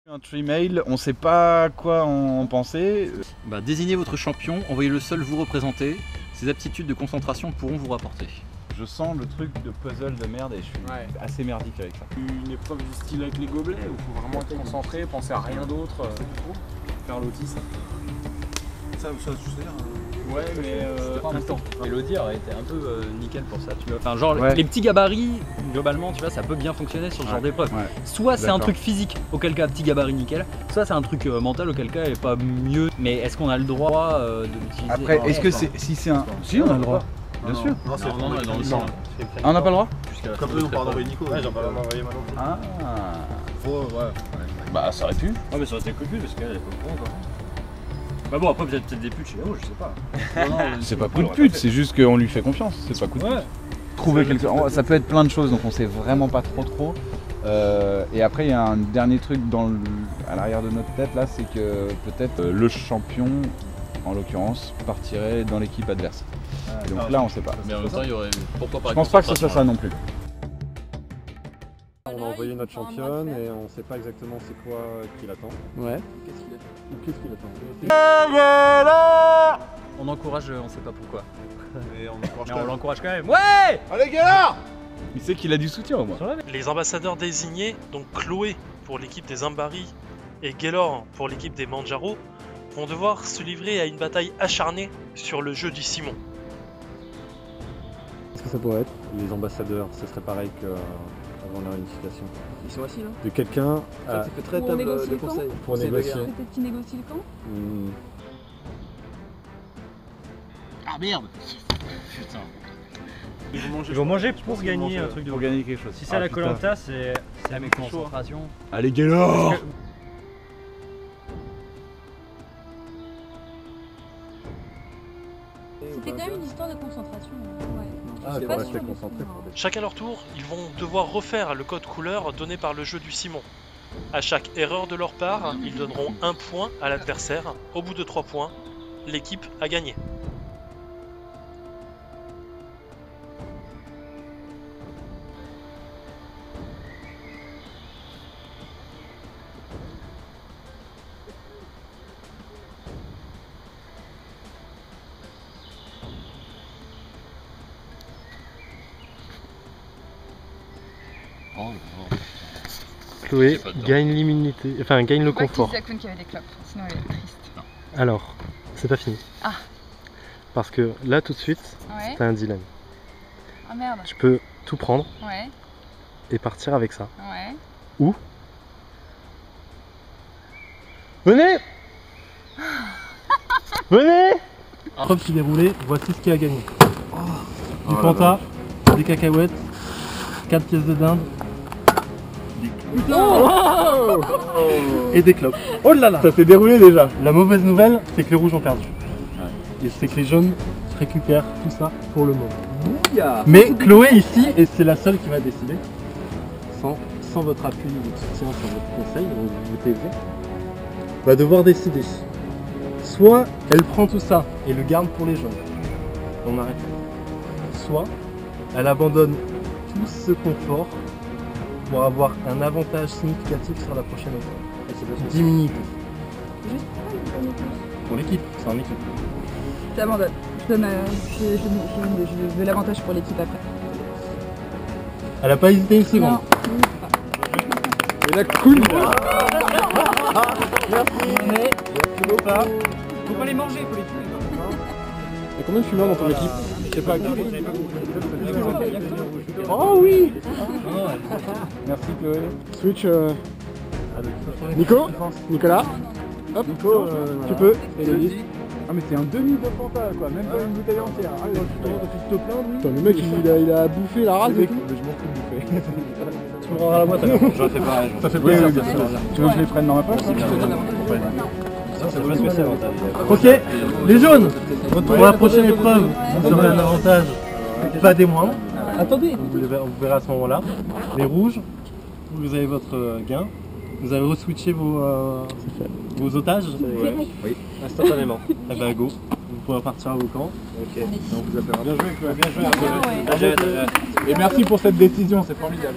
Un mail, on sait pas quoi en penser. Désignez votre champion, envoyez-le seul vous représenter. Ses aptitudes de concentration pourront vous rapporter. Je sens le truc de puzzle de merde et je suis assez merdique avec ça. Une épreuve du style avec les gobelets où il faut vraiment être concentré, penser à rien d'autre, faire l'autiste. Ça je veux dire. Ouais, mais instant. Elodie aurait été un peu nickel pour ça, tu vois. Enfin, genre les petits gabarits, globalement, tu vois, ça peut bien fonctionner sur ce genre d'épreuve. Ouais. Soit c'est un truc physique, auquel cas petit gabarit nickel, soit c'est un truc mental, auquel cas elle est pas mieux. Mais est-ce qu'on a le droit de l'utiliser? Après, est-ce que c'est si c'est un. Si, on a le droit. Bien sûr. Non, c'est Non, dans le Ah, on n'a pas le droit? comme eux, on parle d'envoyer Nico. Ouais, j'en parle d'envoyer Manon. Ah. Ouais. Bah, ça aurait pu. Ah, mais ça aurait été cool parce qu'elle est pas au courant quoi. Bah bon, après peut-être des putes chez eux, je sais pas. C'est pas coup de pute, c'est juste qu'on lui fait confiance. C'est pas coup de pute. Trouver quelque chose. Ça peut être plein de choses, donc on sait vraiment pas trop. Et après, il y a un dernier truc à l'arrière de notre tête là, c'est que peut-être le champion, en l'occurrence, partirait dans l'équipe adverse. Et donc là, on sait pas. Mais en même temps, il y aurait. Pourquoi pas? Je pense pas que ce soit ça non plus. On a envoyé notre championne et on sait pas exactement c'est quoi qui l'attend. Ouais. Qu'est-ce qu'il attend? On encourage, on sait pas pourquoi. Et on Mais on l'encourage quand même. Ouais! Allez, gars! Il sait qu'il a du soutien au moins. Les ambassadeurs désignés, donc Chloé pour l'équipe des Zambari et Gaylor pour l'équipe des Manjaro, vont devoir se livrer à une bataille acharnée sur le jeu du Simon. Qu'est-ce que ça pourrait être? Les ambassadeurs, ce serait pareil qu'avant la réunification. Ils sont assis là. De quelqu'un à... C'est très Pour table négocier de le camp conseil. pour négocier. Peut-être qu'ils négocient le camp. Ah merde! Putain. Ils Ils vont manger pour gagner un truc de Pour ouf. gagner quelque chose. Si c'est à la Koh-Lanta, c'est La chaud. concentration. Allez, Gaylor! C'était quand même une histoire de concentration. Ouais. Ah, Je il sais faut pas rester si on- concentré pour des... Chacun leur tour, ils vont devoir refaire le code couleur donné par le jeu du Simon. À chaque erreur de leur part, ils donneront un point à l'adversaire. Au bout de 3 points, l'équipe a gagné. Chloé gagne l'immunité, enfin gagne le Pas confort. Kizakun qui avait des clopes, sinon elle est triste. Alors, c'est pas fini. Ah. Parce que là tout de suite, Ouais. t'as un dilemme. Ah merde. Tu peux tout prendre Ouais. et partir avec ça. Ouais. Venez Venez Preuve qui déroulée, voici ce qui a gagné. Du Panta, des cacahuètes, 4 pièces de dinde. Et des clopes. Oh là là! Ça s'est déroulé déjà. La mauvaise nouvelle, c'est que les rouges ont perdu. Et c'est que les jaunes récupèrent tout ça pour le moment. Mais Chloé ici, et c'est la seule qui va décider, sans votre appui, votre soutien, sans votre conseil, vous TV, va devoir décider. Soit elle prend tout ça et le garde pour les jaunes, on arrête. Soit elle abandonne tout ce confort pour avoir un avantage significatif sur la prochaine épreuve. 10 minutes Juste pour l'équipe, c'est en équipe. J'abandonne. Je veux l'avantage pour l'équipe après. Elle a pas hésité une seconde. Non. Et la cool. Faut pas les manger, faut les tuer. Et combien de fumeurs dans ton équipe? Je sais pas. Oh oui. Merci Chloé. Switch. Nico, Nicolas. Hop. Nico, tu peux. Élodie. Ah, mais c'est un demi de Fanta quoi, même pas une bouteille entière. Ah, tu te plains lui? Putain, le mec il a bouffé la rase et tout. Je m'en fous de bouffer. Tu me rendras la boîte alors. J'en fais pareil. Ça fait Oui, plaisir. bien sûr. Tu veux que je les prenne dans ma poche? Ok, les jaunes, pour la prochaine épreuve, vous aurez un avantage pas des moindres. Attendez, vous verrez à ce moment-là. Les rouges, vous avez votre gain. Vous avez reswitché vos otages. Oui, instantanément. Eh ben go, vous pourrez partir à vos camps. Ok, on vous appellera. Bien joué Chloé, bien joué. Ouais. Et merci pour cette décision, c'est formidable.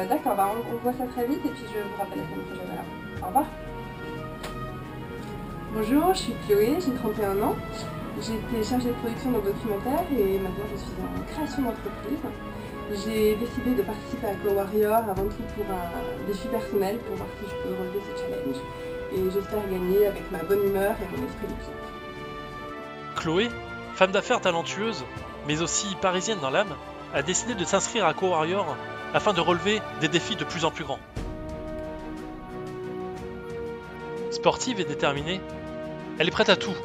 D'accord, bah on voit ça très vite et puis je vous rappelle la semaine prochaine alors. Au revoir. Bonjour, je suis Chloé, j'ai 31 ans. J'ai été chargée de production d'un documentaire et maintenant je suis en création d'entreprise. J'ai décidé de participer à Go Warrior avant tout pour un défi personnel pour voir si je peux relever ce challenge. Et j'espère gagner avec ma bonne humeur et mon esprit d'équipe. Chloé, femme d'affaires talentueuse, mais aussi parisienne dans l'âme, a décidé de s'inscrire à Go Warrior afin de relever des défis de plus en plus grands. Sportive et déterminée, elle est prête à tout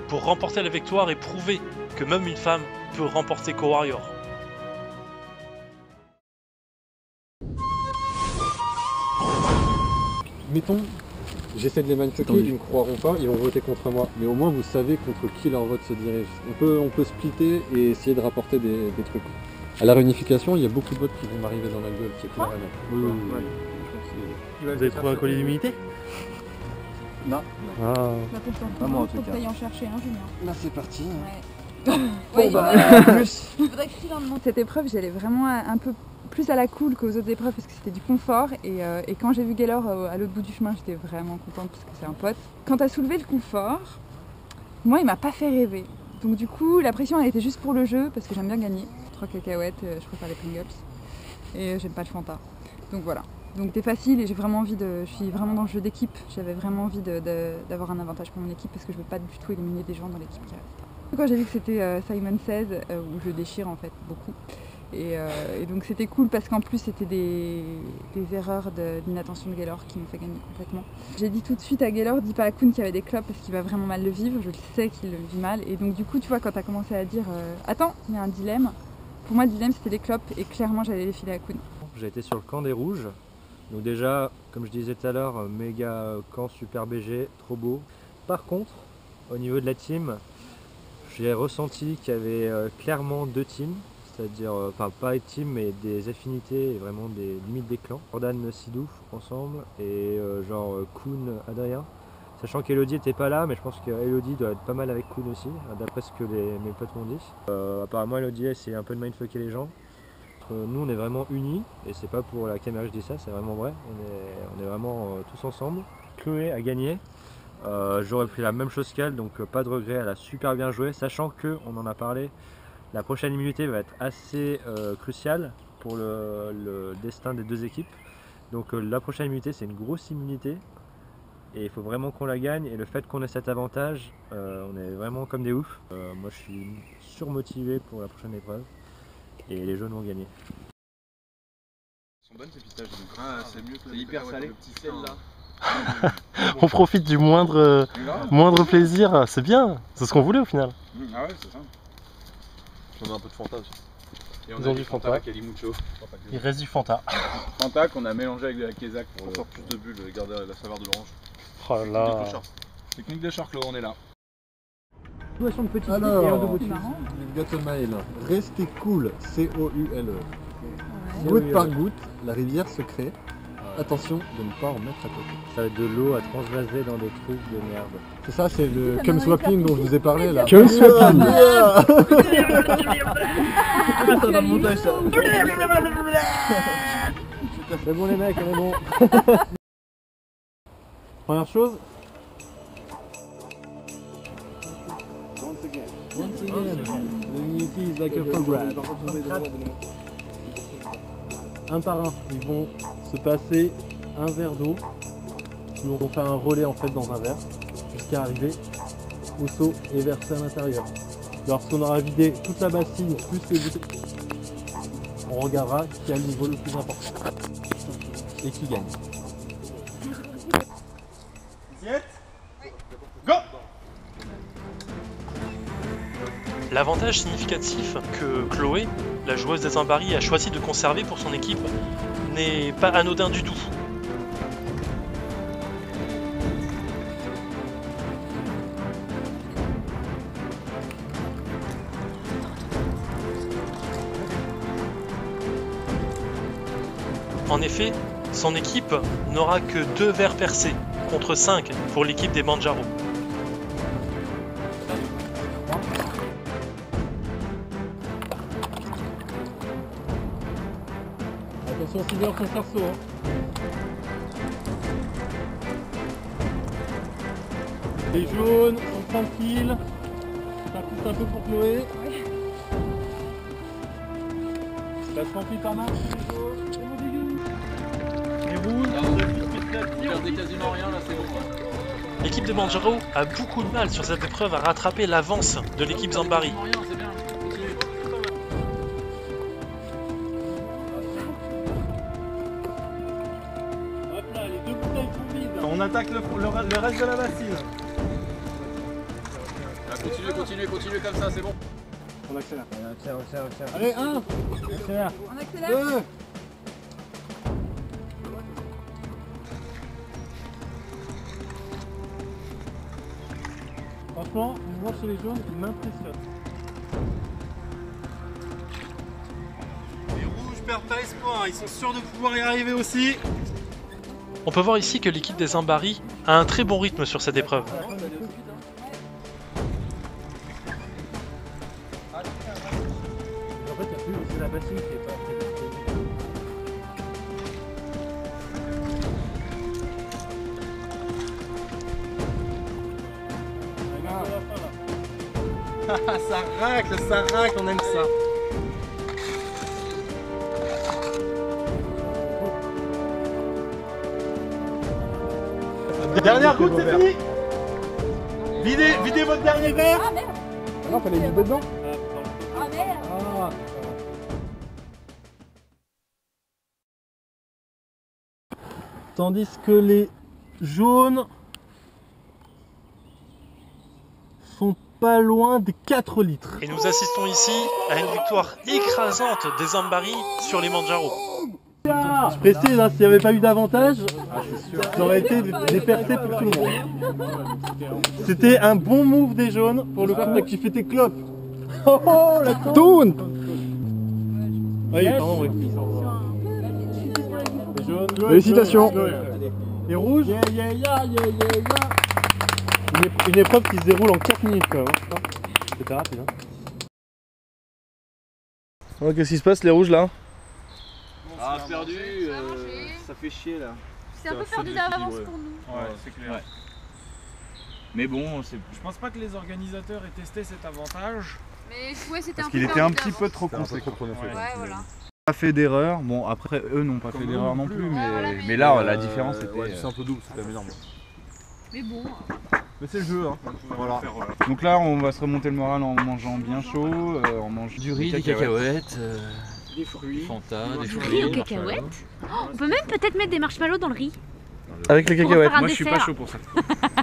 pour remporter la victoire et prouver que même une femme peut remporter Go Warrior. Mettons, j'essaie de les manifester, ils ne croiront pas, ils vont voter contre moi. Mais au moins vous savez contre qui leur vote se dirige. On peut splitter et essayer de rapporter des trucs. À la réunification, il y a beaucoup de votes qui vont m'arriver dans la gueule, c'est clair et net. Oui. Vous avez trouvé un collier d'immunité? Non. Bah pour moi, en tout faut que cas. t'ailles en chercher un, Julien. Là c'est parti. Ouais, bah, il faudrait que tu dans cette épreuve, j'allais vraiment un peu plus à la cool qu'aux autres épreuves parce que c'était du confort et quand j'ai vu Gaylor à l'autre bout du chemin, j'étais vraiment contente parce que c'est un pote. Quand t'as soulevé le confort, moi il m'a pas fait rêver. Donc du coup la pression elle était juste pour le jeu parce que j'aime bien gagner. 3 cacahuètes, je préfère les Pringles et j'aime pas le Fanta. Donc voilà. Donc c'était facile et j'ai vraiment envie je suis vraiment dans le jeu d'équipe. J'avais vraiment envie d'avoir un avantage pour mon équipe parce que je veux pas du tout éliminer des gens dans l'équipe qui restent. Quand j'ai vu que c'était Simon Says, où je déchire en fait beaucoup. Et donc c'était cool parce qu'en plus c'était des erreurs d'inattention de Gaylor qui m'ont fait gagner complètement. J'ai dit tout de suite à Gaylor, dis pas à Koen qu'il y avait des clopes parce qu'il va vraiment mal le vivre, je le sais qu'il le vit mal. Et donc du coup tu vois quand t'as commencé à dire attends, il y a un dilemme, pour moi le dilemme c'était les clopes et clairement j'allais les filer à Koen. J'ai été sur le camp des rouges. Donc déjà, comme je disais tout à l'heure, méga camp super BG, trop beau. Par contre, au niveau de la team, j'ai ressenti qu'il y avait clairement deux teams, c'est-à-dire, enfin pas une team mais des affinités et vraiment des limites des clans. Jordan, Sidouf ensemble et genre Koen, Adrien. Sachant qu'Elodie n'était pas là, mais je pense qu'Elodie doit être pas mal avec Koen aussi, d'après ce que mes potes m'ont dit. Apparemment Elodie essaie un peu de mindfucker les gens. Nous on est vraiment unis, et c'est pas pour la caméra que je dis ça, c'est vraiment vrai, on est vraiment tous ensemble. Chloé a gagné, j'aurais pris la même chose qu'elle, donc pas de regret, elle a super bien joué, sachant que, on en a parlé, la prochaine immunité va être assez cruciale pour le destin des deux équipes. Donc la prochaine immunité c'est une grosse immunité, et il faut vraiment qu'on la gagne, et le fait qu'on ait cet avantage, on est vraiment comme des oufs. Moi je suis surmotivé pour la prochaine épreuve. Et les jaunes vont gagner. Ils sont bonnes ces pistaches. C'est mieux que c'est hyper salé. Le petit sel là. On profite du moindre plaisir, c'est bien, c'est ce qu'on voulait au final. Ah ouais, c'est ça. On a un peu de Fanta aussi. Et Ils ont du Fanta. Calimucho. Il reste du Fanta. Fanta qu'on a mélangé avec de la Kézak Pour faire plus de bulles et garder la saveur de l'orange. Oh là là. Technique de Charclos, on est là. Situation de petite Alors, et you've got a mail. Restez cool, C-O-U-L-E. Goutte par goutte, la rivière se crée. Attention de ne pas en mettre à côté. Ça va être de l'eau à transvaser dans des trucs de merde. C'est ça, c'est le cum swapping dont je vous ai parlé là. Cum swapping. Attends, dans le montage ça. C'est bon les mecs, on est bon. Première chose. Once again, the immunity is like a program. Un par un, ils vont se passer un verre d'eau. Ils vont faire un relais en fait dans un verre jusqu'à arriver au seau et verser à l'intérieur. Lorsqu'on aura vidé toute la bassine plus les bouteilles, on regardera qui a le niveau le plus important et qui gagne. L'avantage significatif que Chloé, la joueuse des Zambari, a choisi de conserver pour son équipe n'est pas anodin du tout. En effet, son équipe n'aura que 2 verres percés, contre 5 pour l'équipe des Manjaro. Attention, Silver, son cerceau. Hein. Les jaunes sont tranquilles. Ça pousse un peu pour Chloé. Ça se remplit pas mal, les jaunes. Les rouges, Regardez quasiment rien là, c'est bon. L'équipe de Manjaro a beaucoup de mal sur cette épreuve à rattraper l'avance de l'équipe Zambari. On attaque le reste de la bassine. Continuez comme ça, c'est bon. On accélère. Allez, 1. On accélère. On accélère. 2. Franchement, je vois chez les jaunes, ils m'impressionnent. Les rouges perdent pas espoir, ils sont sûrs de pouvoir y arriver aussi. On peut voir ici que l'équipe des Zambari a un très bon rythme sur cette épreuve. En fait, il y a plus, c'est la bassine qui est pas très bien. Ça racle, on aime ça. Dernière goutte, c'est fini. Videz votre dernier verre. Ah merde. Non, fallait vider dedans. Ah merde. Ah. Tandis que les jaunes sont pas loin des 4 litres. Et nous assistons ici à une victoire écrasante des Zambari sur les Manjaro. Je précise, hein, s'il n'y avait pas eu d'avantage, ça aurait été des percées pour tout le monde. C'était un bon move des jaunes pour le coup qui fait tes clopes. Oh oh, la toune. Oui, pardon, oui. Les jaunes. Félicitations. Les rouges. Une épreuve qui se déroule en 4 minutes quand même. C'était rapide. Hein. Oh, qu'est-ce qui se passe les rouges là? Ah, perdu, ça fait chier là. C'est un peu perdu d'avance pour nous. Ouais, c'est clair. Ouais. Mais bon, Je pense pas que les organisateurs aient testé cet avantage. Mais ouais, c'était parce un peu qu'il était perdu un petit peu d'avance. trop conséquent. Ouais, voilà. Pas fait d'erreur. Bon, après eux n'ont pas fait d'erreur non plus, mais là la différence était. Ouais, c'est un peu double, c'est quand même énorme. Mais bon. Mais c'est le jeu, hein. Voilà. Donc là, on va se remonter le moral en mangeant bien chaud, en mangeant Du riz, des cacahuètes, Des fruits. Fanta, des Du riz fruits. aux cacahuètes. Oh, on peut même peut-être mettre des marshmallows dans le riz. Avec les Pour cacahuètes. faire un Moi je suis pas dessert. chaud pour ça.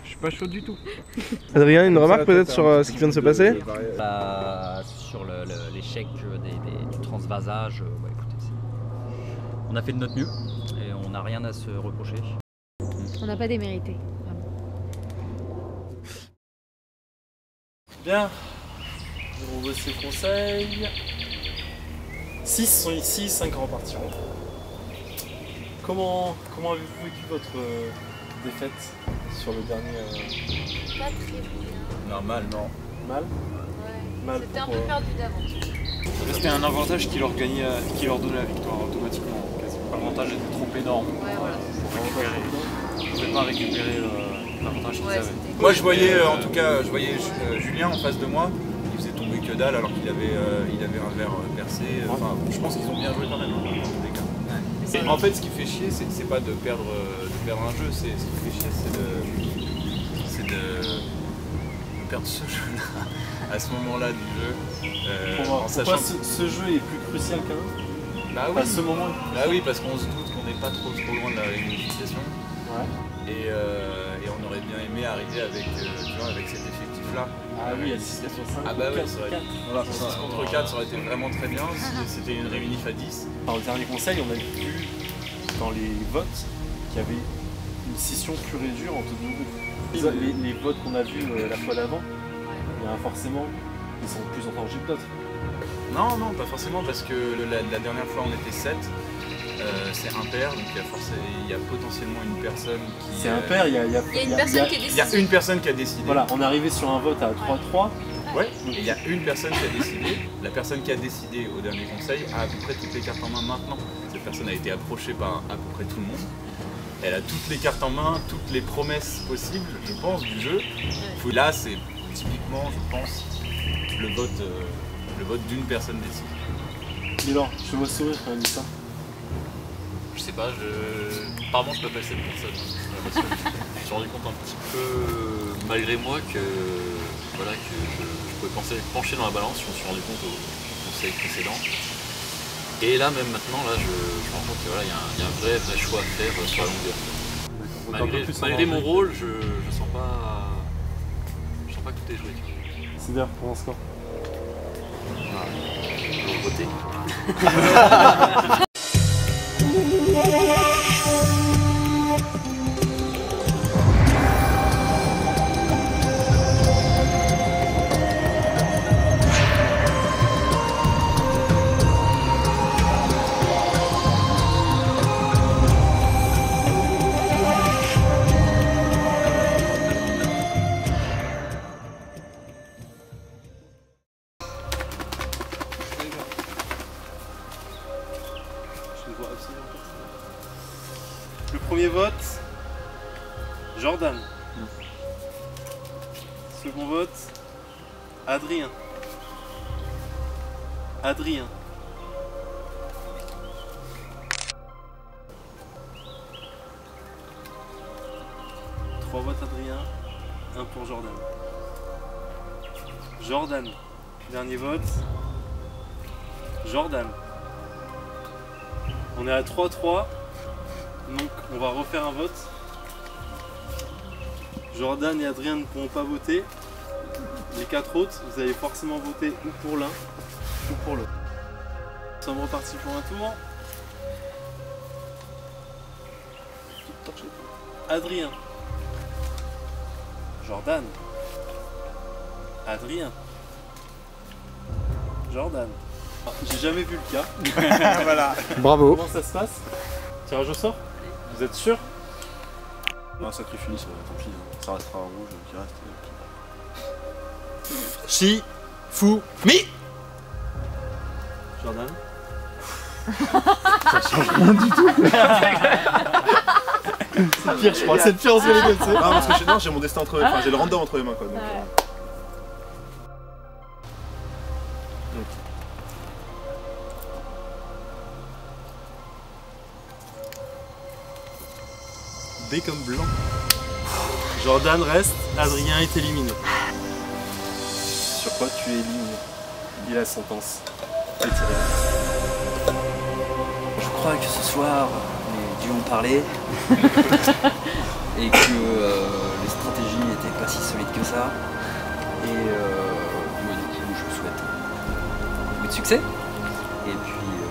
Je suis pas chaud du tout. Adrien, une remarque peut-être sur ce qui vient de se passer? Sur l'échec du transvasage, ouais, écoutez, on a fait de notre mieux et on n'a rien à se reprocher. On n'a pas démérité. Vraiment. Bien, on veut ses conseils. 6 sont ici, 5 repartiront. Comment avez-vous vécu votre défaite sur le dernier Pas très bien. Normal, non. mal? Mal C'était un peu pour, perdu d'avance. C'était un avantage qui leur donnait la victoire automatiquement. L'avantage était trop énorme. Ouais, voilà. Ils ne pouvaient pas récupérer l'avantage qu'ils Ouais, avaient. c'était. Moi je voyais en tout cas, je voyais Julien en face de moi, il faisait tomber que dalle alors qu'il avait, il avait un verre percé. Enfin, je pense qu'ils ont bien joué quand même, hein, dans tous les cas. Et en fait, ce qui fait chier, c'est pas de perdre un jeu, ce qui fait chier, c'est de perdre ce jeu-là, à ce moment-là du jeu. pourquoi En sachant ce jeu est plus crucial qu'un autre? Bah oui. À ce moment Bah oui, parce qu'on se doute qu'on n'est pas trop loin de la réunification. Ouais. Et on aurait bien aimé arriver avec, tu vois, avec cet effectif-là. Ah oui, à 6 sur 5. Ah bah ouais, 4 ça aurait sur 4. Voilà, 6 contre 4, ça aurait été vraiment très bien si c'était une réunif à 10. Par le dernier conseil, on a vu dans les votes qu'il y avait une scission pure et dure entre nous deux. Les votes qu'on a vus la fois d'avant, il y a forcément, ils sont plus en danger que d'autres. Non, non, pas forcément, parce que la dernière fois on était 7. C'est impair, donc il y a potentiellement une personne qui... C'est impair, il y a Il y a une personne qui est Il y a décisive. une personne qui a décidé. Voilà, on est arrivé sur un vote à 3-3. Ouais, et il y a une personne qui a décidé. La personne qui a décidé au dernier conseil a à peu près toutes les cartes en main maintenant. C'est personne a été approchée par à peu près tout le monde. Elle a toutes les cartes en main, toutes les promesses possibles, je pense, du jeu. Là, c'est typiquement, je pense, le vote d'une personne décide. Milan, je vois sourire quand elle dit ça. Je sais pas, apparemment je m'appelle cette personne. Je me suis rendu compte un petit peu, malgré moi, que voilà, que je pouvais pencher dans la balance. Je me suis rendu compte au conseil précédent. Et là, même maintenant, là, je me rends compte qu'il voilà, y a un vrai choix à faire sur la longueur. Malgré mon rôle, je sens pas que tout est joué. C'est bien pour un score. Voter. Le premier vote, Jordan. Second vote, Adrien. Adrien. Trois votes Adrien, un pour Jordan. Jordan. Dernier vote, Jordan. On est à 3-3. Donc on va refaire un vote. Jordan et Adrien ne pourront pas voter. Les 4 autres, vous allez forcément voter ou pour l'un ou pour l'autre. Nous sommes repartis pour un tour. Adrien. Jordan. Adrien. Jordan. J'ai jamais vu le cas. Voilà. Bravo. Comment ça se passe? Tirage au sort? Vous êtes sûr? Un sacrifice, tant pis, ça restera un rouge qui reste. Chi, fou, mi. Jordan. Ça change rien du tout. C'est pire, je crois. C'est pire entre les deux, tu sais. Non, parce que j'ai mon destin entre les mains, enfin j'ai le random entre les mains quoi. Donc, B comme blanc. Jordan reste, Adrien est éliminé. Sur quoi tu es éliminé? Dis la sentence. Je crois que ce soir, les dieux ont parlé et que les stratégies n'étaient pas si solides que ça. Et du coup, je vous souhaite beaucoup de succès. Et puis,